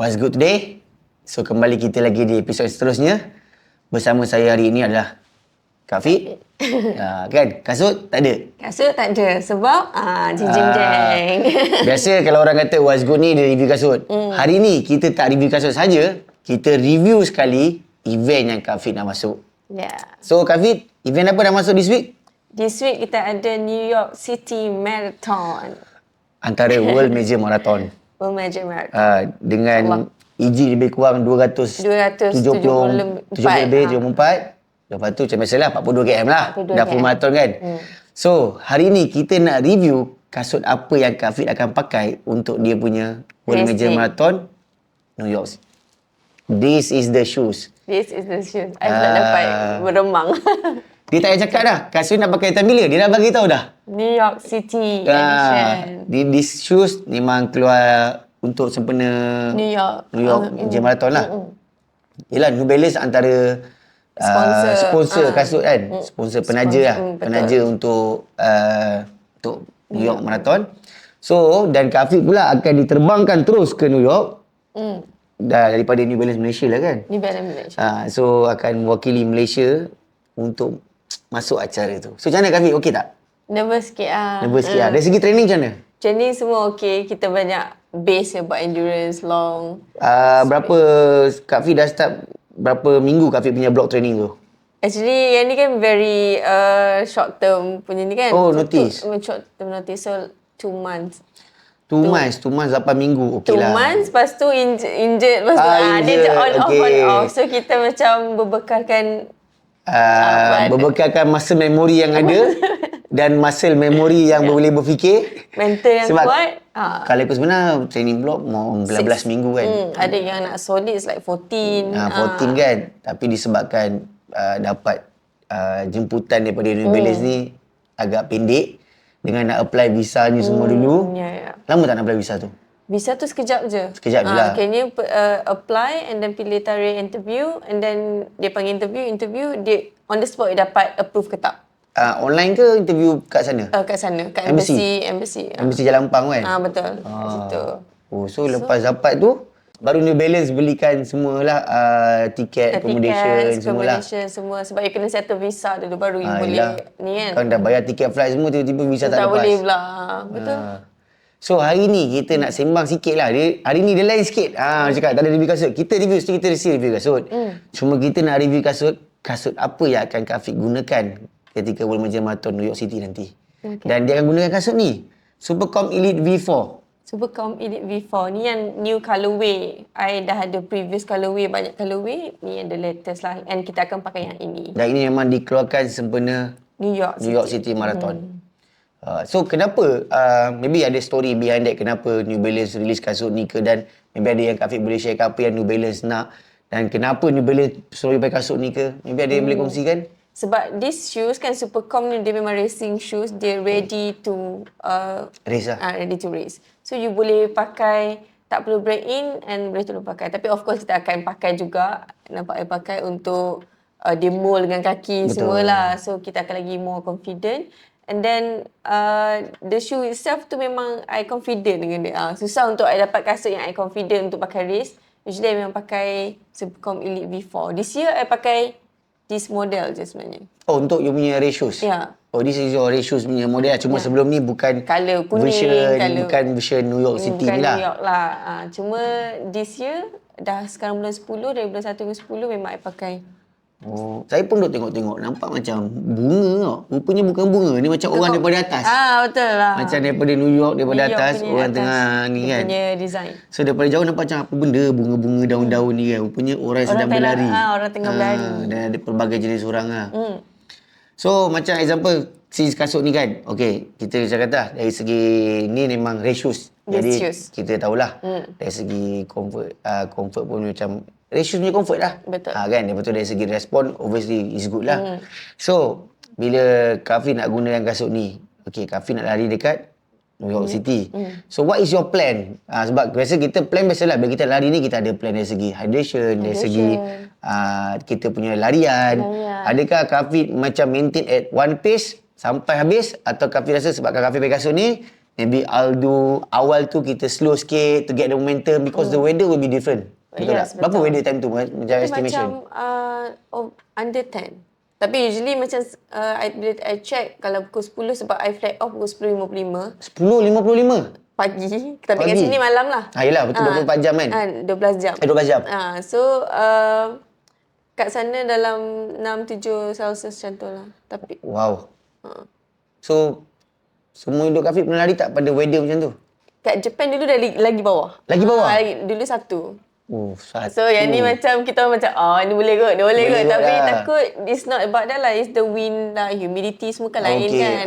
What's good today? So kembali kita lagi di episod seterusnya. Bersama saya hari ini adalah Kak Fik. Kan kasut tak ada? Kasut tak ada sebab jeng. Biasa kalau orang kata what's good ni dia review kasut. Hari ni kita tak review kasut saja, kita review sekali event yang Kak Fik nak masuk. Yeah. So Kak Fik, event apa dah masuk this week? This week kita ada New York City Marathon. Antara World Major Marathon. World Major Marathon. Dengan EG lebih kurang 274. Lepas tu macam biasalah 42 km lah. 42 Dah full km. marathon kan. So hari ni kita nak review kasut apa yang Kak Fik akan pakai untuk dia punya World Major Marathon New York. This is the shoes. This is the shoes. I pula dapat beremang. Dia tak payah cakap dah. Kasut nak pakai time bila. Dia dah bagi tahu dah. New York City edition. This shoes memang keluar untuk sempena New York Major Marathon lah. Yelah, New Balance antara sponsor kasut kan. Sponsor penaja lah. Penaja untuk New York Marathon. So, dan Kak Fik pula akan diterbangkan terus ke New York. Daripada New Balance Malaysia lah kan. New Balance Malaysia. So, akan mewakili Malaysia untuk masuk acara tu. So, macam mana Kak Fik? Okey tak? Nervous sikit lah. Nervous sikit lah. Dari segi training macam mana? Training semua okey. Kita banyak base buat endurance long. Berapa Kak Fik dah start, berapa minggu Kak Fik punya block training tu? Actually, yang ni kan very short term punya ni kan. Oh, notice. Short term notice. So, 2 months. 2 months, 8 minggu. Okey 2 lah. months, lepas tu injured. Lepas tu dia injured. on off. So, kita macam berbekalkan berbekalkan muscle memory yang ada dan muscle memory yang boleh berfikir. Mental yang sebab kuat. Kalau aku sebenarnya training block mau 11 minggu kan. Ada yang nak solid like 14. 14 kan. Tapi disebabkan dapat jemputan daripada New Balance ni agak pendek dengan nak apply visa ni semua dulu. Lama tak nak apply visa tu? Visa tu sekejap je. Sekejap je lah. Akhirnya apply and then pilih tarikh interview and then dia panggil interview dia on the spot dia dapat approve ke tak. Online ke interview kat sana? Kat sana, kat embassy. Embassy Jalan Pang kan? Betul. Kat situ. So lepas dapat tu baru New Balance belikan semualah tiket, accommodation semua sebab you kena settle visa dulu baru you boleh ni kan. Kau dah bayar tiket flight semua tiba-tiba visa tak lepas. Tak boleh pula. Betul. So hari ni kita nak sembang sikit lah. Hari ni dia lain sikit. Cakap tak ada review kasut. Kita review, kita review kasut. Cuma kita nak review kasut apa yang akan Kak Fik gunakan ketika World Major Marathon New York City nanti. Dan dia akan gunakan kasut ni. Supercom Elite V4. Supercom Elite V4 ni yang new colorway. I dah ada previous colorway, banyak colorway. Ni yang the latest lah. And kita akan pakai yang ini. Dan ini memang dikeluarkan sempena New York City Marathon. So kenapa, maybe ada story behind that, kenapa New Balance release kasut ni ke, dan maybe ada yang Kak Fik boleh share apa yang New Balance nak dan kenapa New Balance suruh pakai kasut ni ke, maybe ada yang boleh kongsikan? Sebab these shoes kan, Supercom ni dia memang racing shoes, dia ready to race lah. Ready to race. So you boleh pakai, tak perlu break in and boleh terus pakai. Tapi of course kita akan pakai juga, nampak pakai untuk demo dengan kaki. Betul. Semualah. So kita akan lagi more confident. And then the shoe itself tu memang I confident dengan dia. Susah untuk I dapat kasut yang I confident untuk pakai race. Usually I memang pakai Supercom Elite V4. This year I pakai this model je sebenarnya. Oh, untuk you punya race shoes? Ya. Oh, this is your race shoes punya model. Cuma sebelum ni bukan color kuning, bukan version New York City ni lah. New York lah. Cuma this year dah sekarang bulan 10, dari bulan 1 ke 10 memang I pakai. Oh, saya pun duk tengok-tengok, nampak macam bunga tau. Rupanya bukan bunga, ni macam orang daripada atas. Betul lah. Macam daripada New York, daripada New York atas, orang atas, tengah ni kan. punya design. So daripada jauh nampak macam apa benda, bunga-bunga daun-daun ni kan. Rupanya orang sedang berlari. Orang tengah berlari. Dan ada pelbagai jenis orang lah. So macam example, si kasut ni kan. Okay, kita macam kata dari segi ni memang race shoes. Jadi kita tahulah dari segi comfort pun macam race shoes punya comfort lah. Betul. Kan, lepas tu dari segi respon obviously is good lah. So bila Kak Fik nak gunakan kasut ni, okay, Kak Fik nak lari dekat New York City. So what is your plan? Sebab biasa kita plan biasalah, bila kita lari ni kita ada plan dari segi hydration, dari segi kita punya larian. Adakah Kak Fik macam maintain at one pace sampai habis, atau Kak Fik rasa sebab Kak Fik pakai kasut ni maybe Aldo awal tu kita slow sikit to get the momentum because the weather will be different. Betul Yes, tak? Berapa betul. weather time tu macam Itu estimation? macam under 10. Tapi usually macam bila I check kalau pukul 10 sebab I flight off pukul 10.55 10.55. pagi. Tapi kat Pagi? sini malam lah. Yelah, betul 24 jam kan? 12 jam. 12 jam. So kat sana dalam 6-7 Celsius macam tu lah. Tapi Wow. So, semua hidup Kafid pernah lari tak pada weather macam tu? kat Japan dulu dah lagi bawah. Lagi bawah? Dulu 1. Oh, satu. So yang ni macam kita macam ni boleh kot, dia boleh kot. Boleh kot Tapi lah. takut it's not about that lah. It's the wind lah, humidity semua kan lain Okay, kan.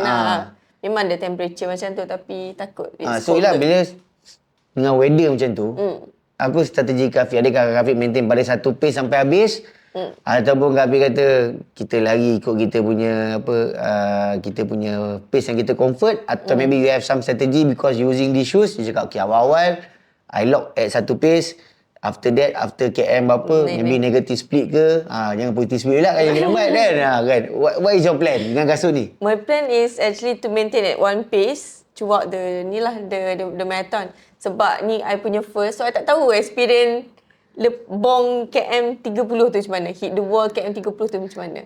Memang ada temperature macam tu tapi takut it's So, yelah, colder. bila dengan weather macam tu, apa strategi Kafid? Adakah Kafid maintain pada satu pace sampai habis? Ataupun Kafid kata kita lari ikut kita punya kita punya pace yang kita comfort, atau maybe you have some strategy because using these shoes, you cakap okay, awal-awal I lock at satu pace, after that, after KM berapa, maybe negative split ke, jangan positive split pula kan, yang lambat kan. Kan. What is your plan dengan kasut ni? My plan is actually to maintain at one pace throughout the marathon. Sebab ni I punya first, so I tak tahu experience bong KM 30 tu macam mana. Hit the wall KM 30 tu macam mana.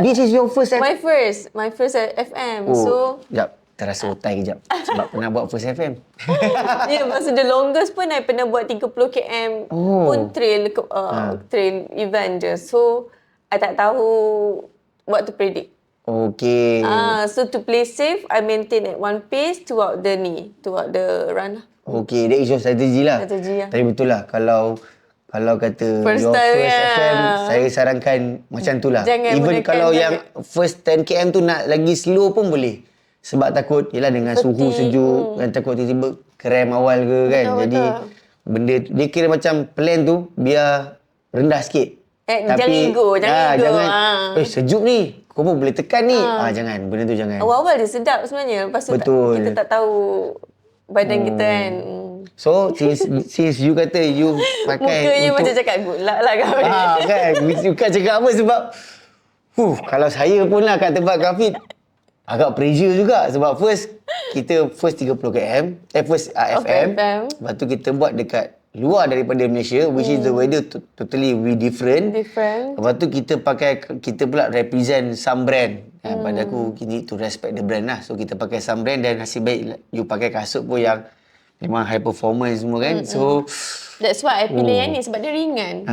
This is your first My first FM. So Sekejap, terasa otai kejap. Sebab pernah buat first FM. masa the longest pun I pernah buat 30 km pun trail event je. So I tak tahu what to predict. Okay. So to play safe, I maintain at one pace throughout the run lah. Okay, that is your strategy lah. Strategi lah. Tapi betul lah, kalau kata First your time, first ya. FM, saya sarankan macam tu lah. Jangan Even gunakan kalau target. yang first 10 km tu nak lagi slow pun boleh. Sebab takut, yelah dengan suhu sejuk, kan takut tiba-tiba krem awal ke kan. Betul, Jadi, benda tu, dia kira macam plan tu biar rendah sikit. Jangan ego, sejuk ni, kau pun boleh tekan ni. Jangan, benda tu jangan. Awal-awal dia sedap sebenarnya. Lepas tu Betul. kita tak tahu badan kita kan. So, since you kata you pakai Mukanya macam cakap good luck lah kau. kan, bukan cakap apa sebab kalau saya pun lah kat tempat Kafid agak pressure juga sebab first 30 km, first FM. Lepas tu kita buat dekat luar daripada Malaysia, which is the weather totally different. Lepas tu kita pula represent some brand. Pada aku, you need to respect the brand lah. So kita pakai some brand dan nasib baik you pakai kasut pun yang memang high performance semua kan. So that's why I pilih yang ni sebab dia ringan.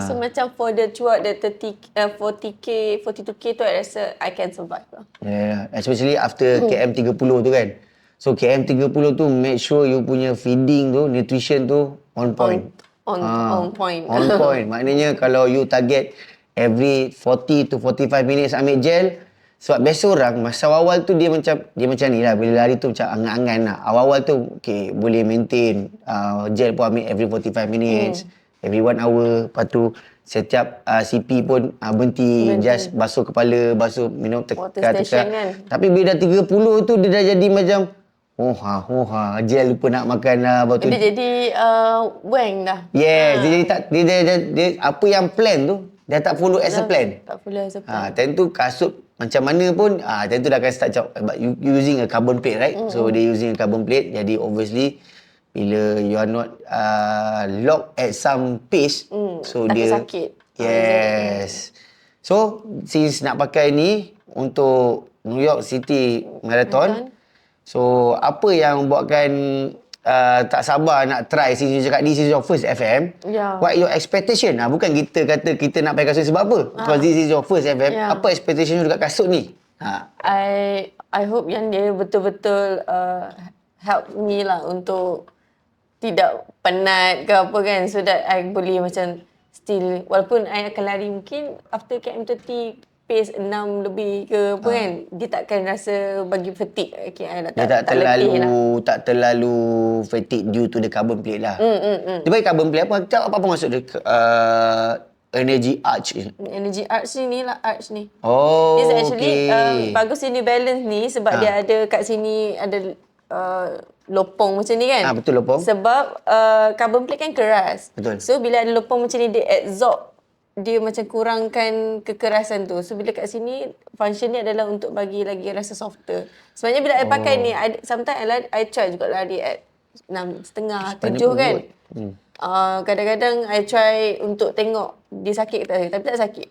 So macam for the throughout the 40k, 42k tu I rasa I can survive lah. Yeah, especially after KM 30 tu kan. So KM 30 tu make sure you punya feeding tu, nutrition tu on point. On point. On point. Maknanya kalau you target every 40 to 45 minutes ambil gel, sebab biasa orang masa awal tu dia macam ni lah, bila lari tu macam angan-angan lah. Awal-awal tu okay, boleh maintain gel pun ambil every 45 minutes, every 1 hour. Lepas tu setiap CP pun berhenti, just basuh kepala, minum Water station kan. Tapi bila dah 30 tu dia dah jadi macam gel lupa nak makan lah. Dia jadi wang dah. Yes, dia apa yang plan tu dia tak follow as a plan. Tak follow as a plan. Time tu kasut macam mana pun time tu dah akan start but you using a carbon plate, right? So they using a carbon plate, jadi obviously bila you are not locked at some pace, so takut dia sakit. Yes. So since nak pakai ni untuk New York City Marathon, so apa yang buatkan tak sabar nak try, since you cakap this is your first FM? What your expectation? Bukan kita kata kita nak pakai kasut sebab apa? Because this is your first FM. Apa expectation you dekat kasut ni? I hope yang dia betul-betul help me lah untuk tidak penat ke apa kan, so that I boleh macam still, walaupun I akan lari mungkin after KM30 pace 6 lebih ke apa kan, dia takkan rasa bagi fatigue. Okay, dia tak terlalu fatigue due to the carbon plate lah. Dia bagi carbon plate apa maksud dia? Energy Arch. Energy Arch ni lah, Arch ni. Oh, this actually okay. Bagus ini balance ni sebab dia ada kat sini ada lopong macam ni kan. Betul, lopong. Sebab carbon plate kan keras. Betul. So bila ada lopong macam ni dia absorb dia macam kurangkan kekerasan tu. So bila kat sini function ni adalah untuk bagi lagi rasa softer. Sebenarnya bila I pakai ni, sometimes I try juga lari at 6.5, 7 kan. Kadang-kadang I try untuk tengok dia sakit ke tak, tapi tak sakit.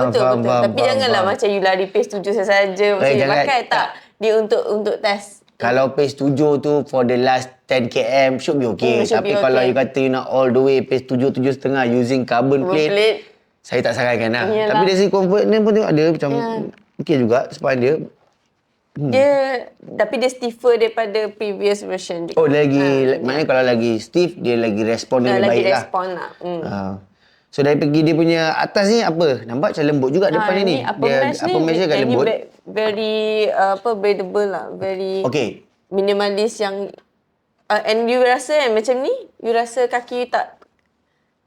Betul. Tapi janganlah macam you lari pace 7 saja macam you pakai tak. Dia untuk test. Kalau pace 7 tu for the last 10 km should be okay. Should Tapi be kalau okay. you kata you nak all the way pace 7, 7.5 using carbon plate, saya tak sarankan lah. Yalah. Tapi dari segi comfort ni pun tengok ada macam okay juga sebab dia. Tapi dia stiffer daripada previous version juga. Oh dia lagi, maknanya kalau lagi stiff, dia lagi respon dia lebih baik lah. Lagi respon lah. So dari pergi dia punya atas ni apa? Nampak macam lembut juga depan ni. Upper mesh agak lembut. Very breathable lah. Very Okay. minimalis yang and you rasa macam ni, you rasa kaki you tak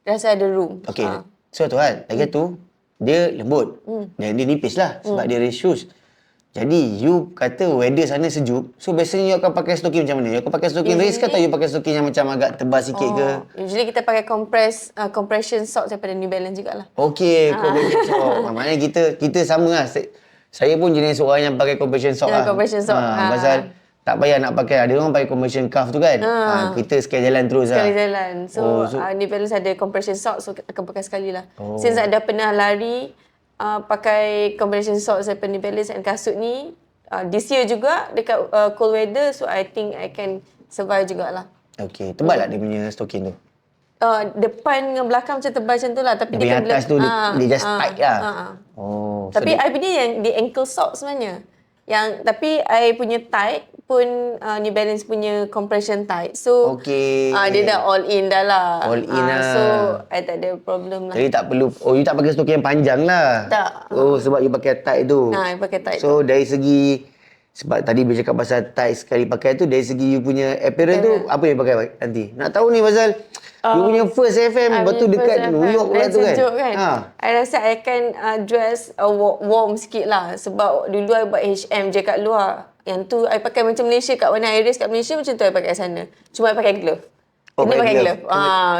rasa ada room. Okay. So tu kan, lagi tu dia lembut. Dan dia nipis lah sebab dia race shoes. Jadi you kata weather sana sejuk, so biasanya you akan pakai stocking macam mana? You akan pakai stocking race ke atau you pakai stocking yang macam agak tebal sikit ke? Usually kita pakai compression socks daripada New Balance jugalah. Okay, compression socks. Maknanya kita sama lah. Saya pun jenis orang yang pakai compression socks lah. Compression socks. Pasal tak payah nak pakai. Ada orang pakai compression cuff tu kan. Kita sekali jalan terus sekali lah. jalan. So New Balance ada compression socks, so akan pakai sekali lah. Since ada pernah lari, pakai compression socks daripada New Balance dan kasut ni, this year juga dekat cold weather, so I think I can survive jugalah. Okay, tebal tak dia punya stocking tu? Depan dengan belakang macam tebal macam tu lah. Tapi dia atas tu dia just tight lah. Tapi I punya yang di ankle sock sebenarnya. Tapi I punya tight pun New Balance punya compression tight. So dia dah all in dah lah. All in lah. So I tak ada problem lah. Jadi tak perlu, you tak pakai stocking yang panjang lah. Tak. Sebab you pakai tight tu. I pakai tight so dari segi, sebab tadi bila cakap pasal tight sekali pakai tu, dari segi you punya apparel tu, apa yang pakai nanti? Nak tahu ni pasal you punya first FM, lepas tu dekat New York pula tu kan? I rasa I akan dress warm sikit lah. Sebab dulu I buat HM je kat luar. Yang tu I pakai macam Malaysia, kat mana I race kat Malaysia macam tu I pakai kat sana. Cuma I pakai glove. Kena pakai glove.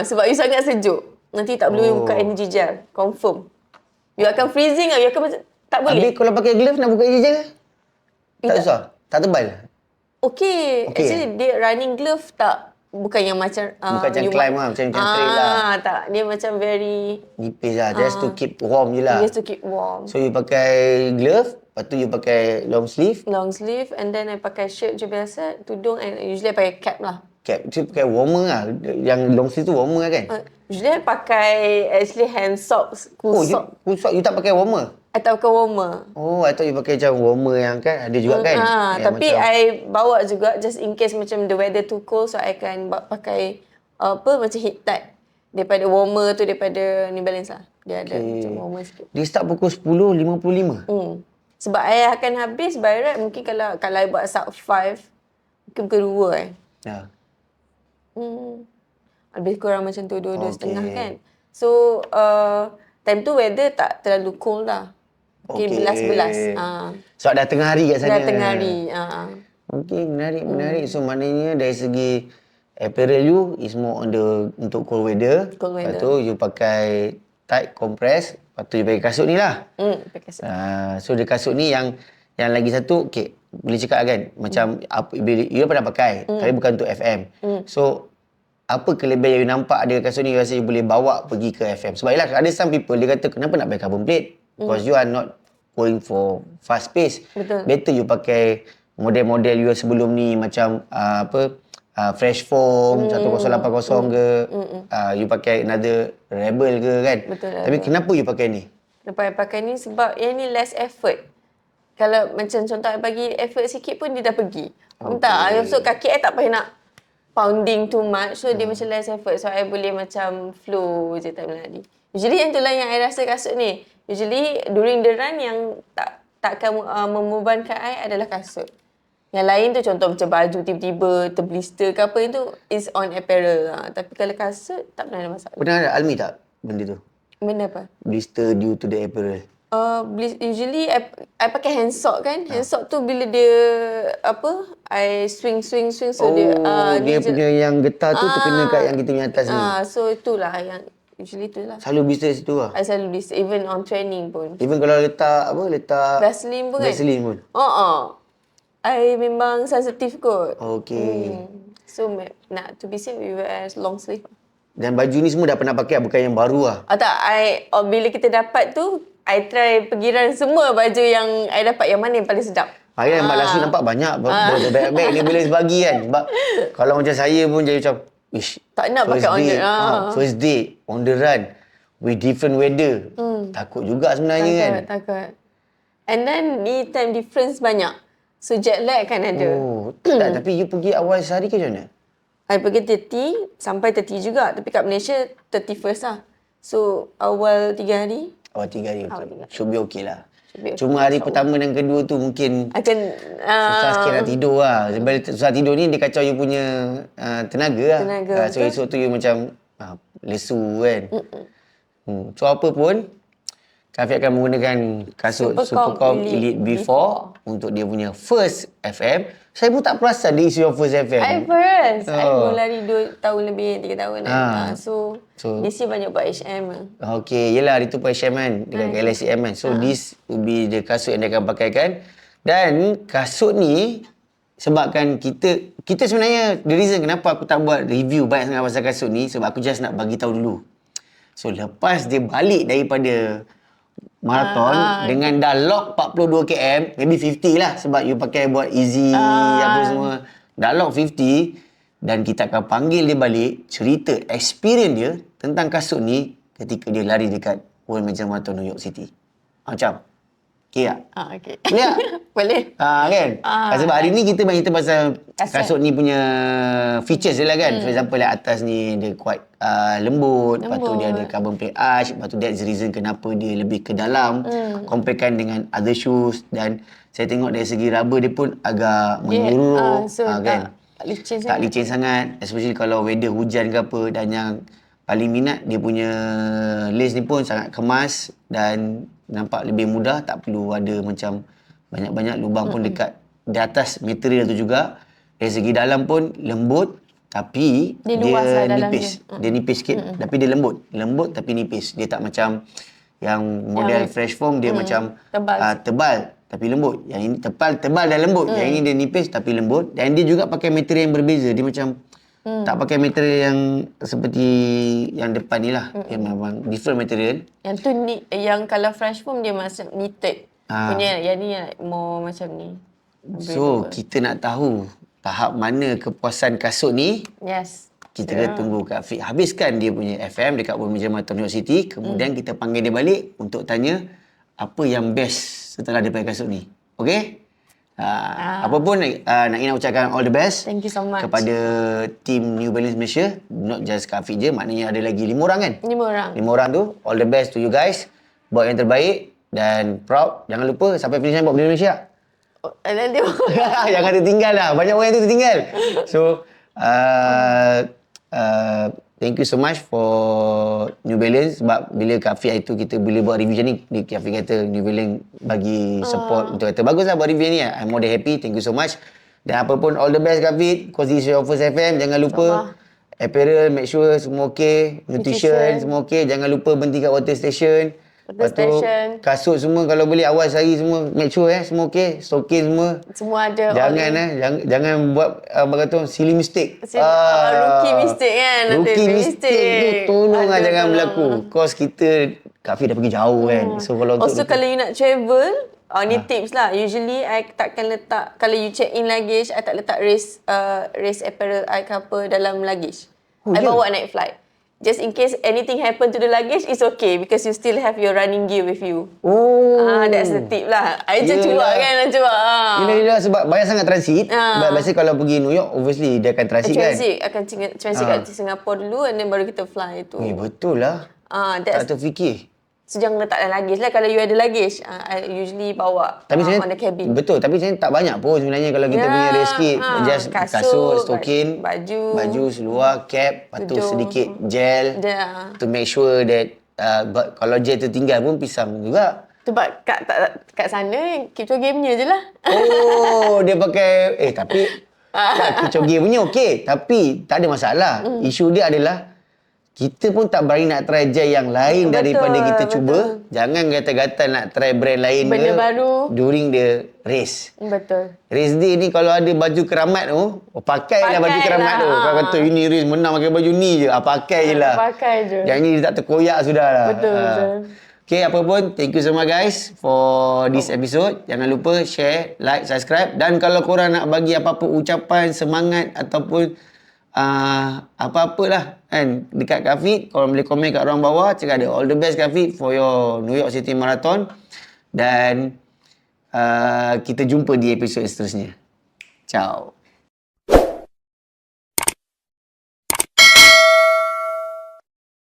Sebab you sangat sejuk. Nanti tak boleh buka energy gel. Confirm. You akan freezing lah. You akan macam, tak boleh. Habis kalau pakai glove nak buka energy gel? Tak susah? Tak tebal? Okay. Actually dia running glove tak. Bukan yang macam bukan macam climb lah, macam trail lah. Tak, dia macam very nipis lah, just to keep warm je lah. Just to keep warm. So you pakai glove, lepas tu you pakai long sleeve. Long sleeve, and then I pakai shirt je biasa, tudung, and usually I pakai cap lah. Cap, tu pakai warmer lah. Yang long sleeve tu warmer lah kan? Usually I pakai actually hand socks, cool sock. Cool sock, you tak pakai warmer? I tak pakai warmer. I thought you pakai macam warmer yang kan, ada juga kan? Tapi macam, I bawa juga just in case macam the weather too cold, so I can pakai macam heat tech. Daripada warmer tu, daripada New Balance lah. Dia ada macam warmer sikit. Dia start pukul 10.55? Sebab I akan habis by right, mungkin kalau I buat sub 5, mungkin pukul 2 Ya. Lebih kurang macam tu, 2.30 kan. So, time tu weather tak terlalu cold lah. Mungkin 11. So dah tengah hari kat sana? Dah tengah hari. Okay, menarik. So maknanya dari segi apparel you is more on untuk cold weather. Lepas tu you pakai tight compress. Lepas tu you pakai kasut ni lah. Pakai kasut. So dia kasut ni yang lagi satu, okay, boleh cakap kan, macam you pernah pakai, tapi bukan untuk FM. So apa kelebihan yang you nampak ada kasut ni, you rasa you boleh bawa pergi ke FM? Sebab yelah, ada some people dia kata kenapa nak pakai carbon plate? Because you are not going for fast pace. Betul. Better you pakai model-model you sebelum ni, macam Fresh Foam 1080 ke, you pakai another Rebel ke kan? Betul. Tapi kenapa you pakai ni? Lepas pakai ni sebab yang ni less effort. Kalau macam contoh I bagi effort sikit pun dia dah pergi. Entah, so kaki I tak payah nak pounding too much, so dia macam less effort, so I boleh macam flow je time lari. Usually yang itulah yang I rasa kasut ni. Usually during the run yang takkan membebankan I adalah kasut. Yang lain tu contoh macam baju tiba-tiba terblister ke apa, itu is on apparel lah. Tapi kalau kasut tak pernah ada masalah. Pernah ada Almi tak benda tu? Benda apa? Blister due to the apparel. Usually I pakai hand sock kan. Hand sock tu bila dia I swing so dia dia punya yang getah tu terkena kat yang kita punya atas ni. So itulah yang Usually tu lah. Selalu bisnes situ lah. I selalu list, even on training pun. Even kalau letak Vaseline pun kan? Vaseline pun. I memang sensitif kot. Okay. So nak to be safe, we wear long sleeve. Dan baju ni semua dah pernah pakai, bukan yang baru lah. Tak, bila kita dapat tu, I try pergiran semua baju yang I dapat, yang mana yang paling sedap. Kan Mbak Lasu nampak banyak bag-bag ni boleh bagi kan. Sebab kalau macam saya pun jadi macam, ish, Tak nak pakai on the first day, on the run, with different weather. Takut juga sebenarnya kan. Takut. And then ni time difference banyak. So jet lag kan ada. Tak, tapi you pergi awal sehari ke macam mana? I pergi 30 sampai 30 juga. Tapi kat Malaysia 31st lah. So awal 3 hari. Awal 3 hari. Awal 3 hari. Should be okay lah. Should be Cuma hari pertama dan kedua tu mungkin akan susah sikit nak tidur lah. Sebab susah tidur ni dia kacau you punya tenaga lah. Tenaga, So esok tu you macam lesu kan. So apa pun, Kafi akan menggunakan kasut Supercom Elite B4 untuk dia punya first FM. Saya pun tak perasan dia isi your first FM. I first. I pun lari 2 tahun lebih, 3 tahun kan. So this year banyak buat HM. Okay, yelah hari tu pun HM kan, dekat LSM kan. So this will be the kasut yang dia akan pakaikan. Dan kasut ni, sebabkan kita sebenarnya, the reason kenapa aku tak buat review banyak sangat pasal kasut ni, sebab aku just nak bagi tahu dulu. So lepas dia balik daripada marathon dengan dah lock 42 km, maybe 50 lah sebab you pakai buat easy apa semua. Dah lock 50 dan kita akan panggil dia balik, cerita experience dia tentang kasut ni ketika dia lari dekat World Major Marathon New York City. Macam okay tak? Okay. Boleh tak? Boleh. Kan? Sebab hari ni kita banyak cerita pasal kasut ni punya features dia lah kan. For example, like atas ni dia quite lembut. Lepas tu dia ada carbon plate arch. Lepas tu that's the reason kenapa dia lebih ke dalam. Comparekan dengan other shoes. Dan saya tengok dari segi rubber dia pun agak menyeluruh. So kan? tak licin sangat. Tak licin sangat. Especially kalau weather hujan ke apa. Dan yang paling minat dia punya lace ni pun sangat kemas. Dan nampak lebih mudah, tak perlu ada macam banyak-banyak lubang pun dekat di atas material tu juga. Dari segi dalam pun lembut tapi dia nipis. Dia nipis sikit tapi dia lembut. Lembut tapi nipis. Dia tak macam yang model fresh foam dia macam tebal tapi lembut. Yang ini tebal dan lembut. Yang ini dia nipis tapi lembut. Dan dia juga pakai material yang berbeza. Dia macam tak pakai material yang seperti yang depan ni lah. Dia memang different material. Yang tu ni, yang kalau fresh foam dia macam knitted. Punya yang ni more macam ni. So kita nak tahu tahap mana kepuasan kasut ni. Yes. Kita kena tunggu Kak Fik habiskan dia punya FM dekat World Major Marathon New York City. Kemudian kita panggil dia balik untuk tanya apa yang best setelah dia pakai kasut ni. Okay? Apa pun nak ucapkan all the best. Thank you so much kepada team New Balance Malaysia. Not just Kak Fik je, maknanya ada lagi 5 orang kan? 5 orang. 5 orang tu, all the best to you guys. Buat yang terbaik dan proud. Jangan lupa sampai finish line buat benda Malaysia. Nanti jangan tertinggal lah. Banyak orang yang tertinggal. So thank you so much for New Balance. Sebab bila Kak Fik itu kita boleh buat review macam ni, Kak Fik kata New Balance bagi support untuk kata baguslah buat review ni. I'm more than happy. Thank you so much. Dan apa pun all the best Kak Fik. Because this is your first FM. Jangan lupa apparel, make sure semua okay. Nutrition semua okay. Jangan lupa berhenti kat water station. Lepas tu kasut semua kalau boleh awal sehari semua make sure semua okey, stocking semua ada. Jangan buat tu silly mistake. Rookie mistake kan. Rookie mistake tu tolong jangan berlaku. Cause kita Kak Fik dah pergi jauh kan. So kalau untuk kalau you nak travel, ni tips lah. Usually I takkan letak, kalau you check in luggage, I tak letak race apparel I ke apa dalam luggage. I bawa naik flight. Just in case anything happen to the luggage, it's okay because you still have your running gear with you. That's the tip lah. I je cuak kan, Yelah, sebab banyak sangat transit. Biasa kalau pergi New York, obviously dia akan transit kan? Transit kat Singapore dulu and then baru kita fly tu. Betul lah. Tak terfikir. So jangan letak dalam luggage lah. Kalau you ada luggage, I usually bawa on the cabin. Betul, tapi sebenarnya tak banyak pun sebenarnya kalau kita punya race kit. Just kasut, stocking, baju, seluar, cap, lepas tu sedikit gel. To make sure that kalau gel tertinggal pun pisang juga. Sebab kat sana, Kipchoge punya je lah. Dia pakai, tapi Kipchoge punya okey. Tapi tak ada masalah. Isu dia adalah kita pun tak berani nak try gel yang lain daripada kita cuba. Jangan gatal-gatal nak try brand lain Benda baru. during the race. Betul. Race day ni kalau ada baju keramat tu, pakailah baju keramat tu. Kau kata ini race menang pakai baju ni je. Pakai je lah. Pakai je. Yang ni tak terkoyak sudah lah. Betul. Okay, apa pun, thank you so much guys for this episode. Jangan lupa share, like, subscribe. Dan kalau korang nak bagi apa-apa ucapan, semangat ataupun apa-apalah kan dekat Kafid, korang boleh komen kat ruang bawah. Cakap ada all the best Kafid for your New York City Marathon. Dan kita jumpa di episod seterusnya. Ciao.